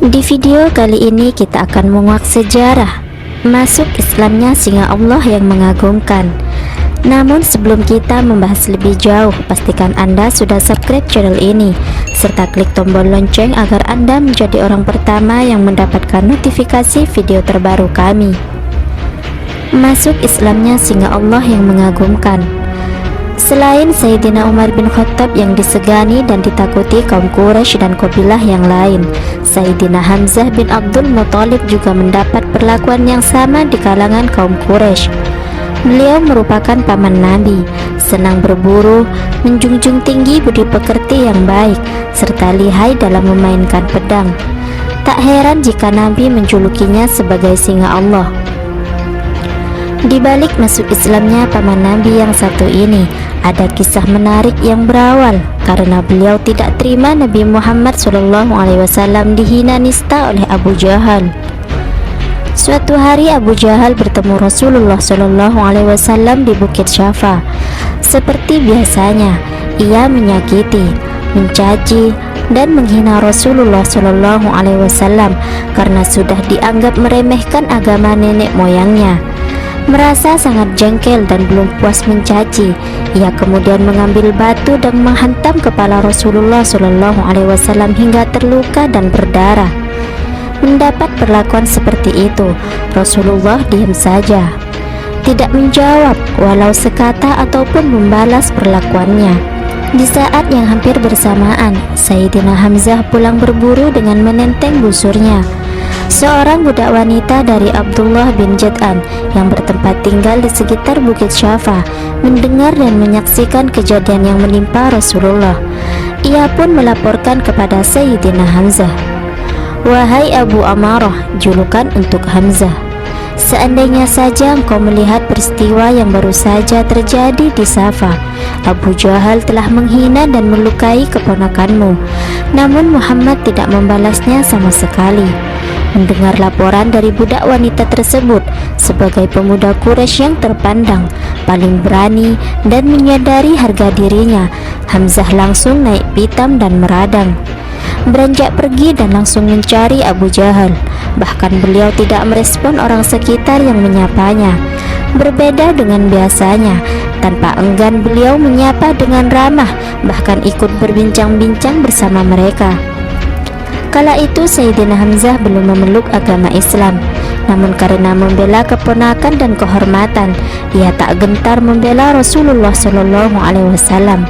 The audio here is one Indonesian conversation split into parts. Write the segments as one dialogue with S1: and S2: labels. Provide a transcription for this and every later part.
S1: Di video kali ini kita akan menguak sejarah masuk Islamnya singa Allah yang mengagumkan. Namun sebelum kita membahas lebih jauh, pastikan Anda sudah subscribe channel ini serta klik tombol lonceng agar Anda menjadi orang pertama yang mendapatkan notifikasi video terbaru kami. Masuk Islamnya singa Allah yang mengagumkan. Selain Sayyidina Umar bin Khattab yang disegani dan ditakuti kaum Quraisy dan kabilah yang lain, Sayyidina Hamzah bin Abdul Muthalib juga mendapat perlakuan yang sama di kalangan kaum Quraisy. Beliau merupakan paman Nabi, senang berburu, menjunjung tinggi budi pekerti yang baik, serta lihai dalam memainkan pedang. Tak heran jika Nabi menjulukinya sebagai singa Allah. Di balik masuk Islamnya paman Nabi yang satu ini, ada kisah menarik yang berawal karena beliau tidak terima Nabi Muhammad SAW dihina nista oleh Abu Jahal. Suatu hari Abu Jahal bertemu Rasulullah SAW di Bukit Syafa. Seperti biasanya, ia menyakiti, mencaci, dan menghina Rasulullah SAW karena sudah dianggap meremehkan agama nenek moyangnya. Merasa sangat jengkel dan belum puas mencaci, ia kemudian mengambil batu dan menghantam kepala Rasulullah SAW hingga terluka dan berdarah. Mendapat perlakuan seperti itu, Rasulullah diam saja, tidak menjawab walau sekata ataupun membalas perlakuannya. Di saat yang hampir bersamaan, Sayyidina Hamzah pulang berburu dengan menenteng busurnya. Seorang budak wanita dari Abdullah bin Jad'an yang bertempat tinggal di sekitar Bukit Syafa mendengar dan menyaksikan kejadian yang menimpa Rasulullah. Ia pun melaporkan kepada Sayyidina Hamzah. "Wahai Abu Amarah," julukan untuk Hamzah, "seandainya saja engkau melihat peristiwa yang baru saja terjadi di Safa. Abu Jahal telah menghina dan melukai keponakanmu, namun Muhammad tidak membalasnya sama sekali." Mendengar laporan dari budak wanita tersebut, sebagai pemuda Quraisy yang terpandang, paling berani dan menyadari harga dirinya, Hamzah langsung naik pitam dan meradang. Beranjak pergi dan langsung mencari Abu Jahal. Bahkan beliau tidak merespon orang sekitar yang menyapanya. Berbeda dengan biasanya, tanpa enggan beliau menyapa dengan ramah, bahkan ikut berbincang-bincang bersama mereka. Kala itu Sayyidina Hamzah belum memeluk agama Islam, namun karena membela keponakan dan kehormatan, ia tak gentar membela Rasulullah SAW.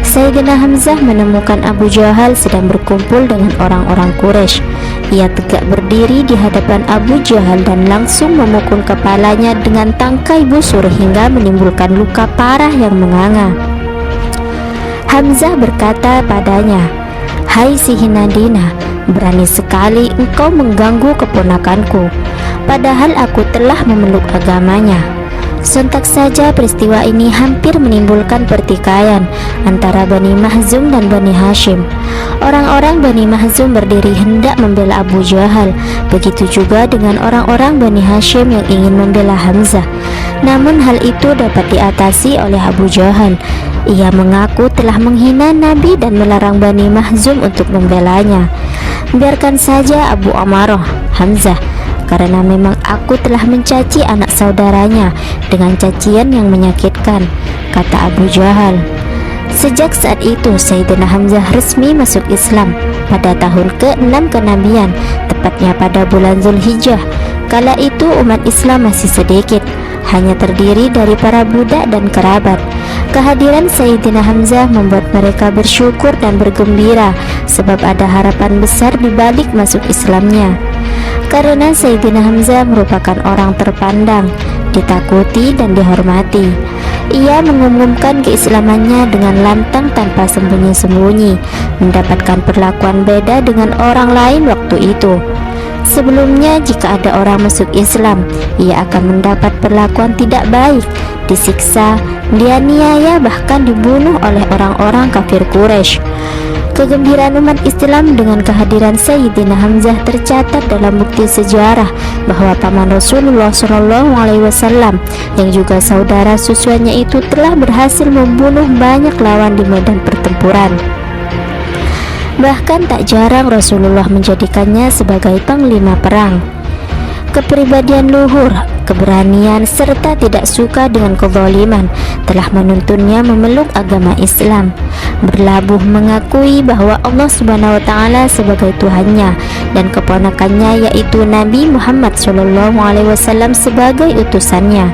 S1: Sayyidina Hamzah menemukan Abu Jahal sedang berkumpul dengan orang-orang Quraisy. Ia tegak berdiri di hadapan Abu Jahal dan langsung memukul kepalanya dengan tangkai busur hingga menimbulkan luka parah yang menganga. Hamzah berkata padanya, "Hai si Hinadina, berani sekali engkau mengganggu keponakanku, padahal aku telah memeluk agamanya." Sontak saja peristiwa ini hampir menimbulkan pertikaian antara Bani Mahzum dan Bani Hashim. Orang-orang Bani Mahzum berdiri hendak membela Abu Jahal, begitu juga dengan orang-orang Bani Hashim yang ingin membela Hamzah. Namun hal itu dapat diatasi oleh Abu Jahal. Ia mengaku telah menghina Nabi dan melarang Bani Mahzum untuk membelanya. "Biarkan saja Abu Amarah, Hamzah, karena memang aku telah mencaci anak saudaranya dengan cacian yang menyakitkan," kata Abu Jahal. Sejak saat itu Sayyidina Hamzah resmi masuk Islam pada tahun ke-6 kenabian, tepatnya pada bulan Zulhijjah. Kala itu umat Islam masih sedikit, hanya terdiri dari para budak dan kerabat. Kehadiran Sayyidina Hamzah membuat mereka bersyukur dan bergembira sebab ada harapan besar di balik masuk Islamnya. Karena Sayyidina Hamzah merupakan orang terpandang, ditakuti dan dihormati, ia mengumumkan keislamannya dengan lantang tanpa sembunyi-sembunyi, mendapatkan perlakuan beda dengan orang lain waktu itu. Sebelumnya jika ada orang masuk Islam, ia akan mendapat perlakuan tidak baik, disiksa, dianiaya, bahkan dibunuh oleh orang-orang kafir Quraisy. Kegembiraan umat Islam dengan kehadiran Sayyidina Hamzah tercatat dalam bukti sejarah bahwa paman Rasulullah SAW yang juga saudara susuannya itu telah berhasil membunuh banyak lawan di medan pertempuran. Bahkan tak jarang Rasulullah menjadikannya sebagai panglima perang. Kepribadian luhur, keberanian, serta tidak suka dengan kezaliman telah menuntunnya memeluk agama Islam, berlabuh mengakui bahwa Allah Subhanahu wa taala sebagai Tuhannya dan keponakannya yaitu Nabi Muhammad SAW sebagai utusannya.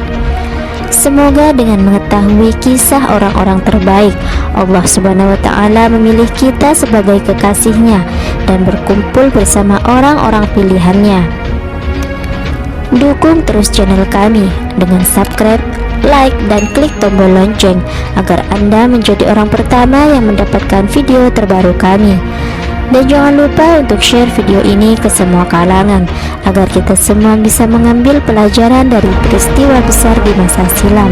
S1: Semoga dengan mengetahui kisah orang-orang terbaik, Allah Subhanahu wa taala memilih kita sebagai kekasihnya dan berkumpul bersama orang-orang pilihannya. Dukung terus channel kami dengan subscribe, like, dan klik tombol lonceng agar Anda menjadi orang pertama yang mendapatkan video terbaru kami. Dan jangan lupa untuk share video ini ke semua kalangan agar kita semua bisa mengambil pelajaran dari peristiwa besar di masa silam.